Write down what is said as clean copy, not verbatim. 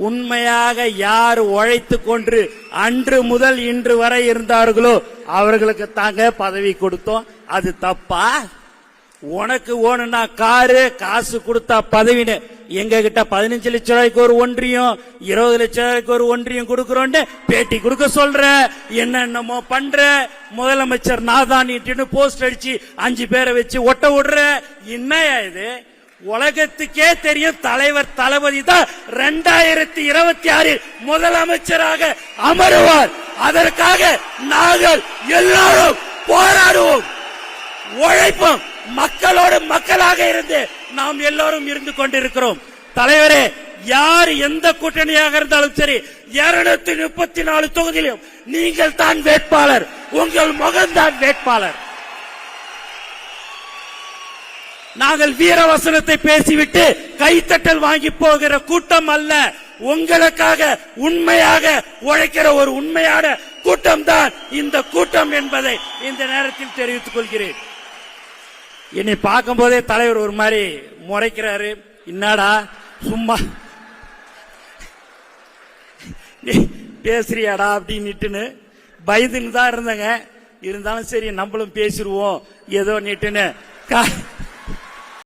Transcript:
உண்மையாக யார் உழைத்து கொண்டு அன்று முதல் இன்று வரை இருந்தார்களோ அவர்களுக்கு தாங்க பதவி கொடுத்தோம். அது தப்பா? உனக்கு ஓணுனா காரு, காசு கொடுத்தா பதவின்னு எங்க கிட்ட 15 லட்சம் ரூபாய்க்கு ஒரு ஒன்றியம், 20 லட்சம் ரூபாய்க்கு ஒரு ஒன்றியம் கொடுக்கறோம் பேட்டி கொடுக்க சொல்ற, என்னென்னமோ பண்ற. முதலமைச்சர் நாதானிட்டு போஸ்ட் அடிச்சு 5 பேரை வச்சு ஒட்ட விடுற. என்னையா இது? உலகத்துக்கே தெரியும் தலைவர் தளபதி தான் 2026 முதலமைச்சராக அமருவார். அதற்காக நாங்கள் எல்லாரும் போராடுவோம், உழைப்போம். மக்களோடு மக்களாக இருந்து நாம் எல்லோரும் இருந்து கொண்டிருக்கிறோம். தலைவரே, யார் எந்த கூட்டணியாக இருந்தாலும் சரி, 234 தொகுதியிலும் நீங்கள் தான் வேட்பாளர், உங்கள் முகம்தான் வேட்பாளர். நாங்கள் வீரவசனத்தை பேசிவிட்டு கைத்தட்டல் வாங்கி போகிற கூட்டம் அல்ல. உங்களுக்காக உண்மையாக உழைக்கிற ஒரு உண்மையான கூட்டம் தான் இந்த கூட்டம் என்பதை இந்த நேரத்தில் தெரிவித்துக் கொள்கிறேன். என்னை பார்க்கும் போதே தலைவர் ஒரு மாதிரி முறைக்கிறாரு. என்னடா சும்மா பேசுறியாடா அப்படின்னு பயந்துன்னு தான் இருந்தங்க. இருந்தாலும் சரி நம்மளும் பேசிடுவோம் ஏதோ நீட்டுன்னு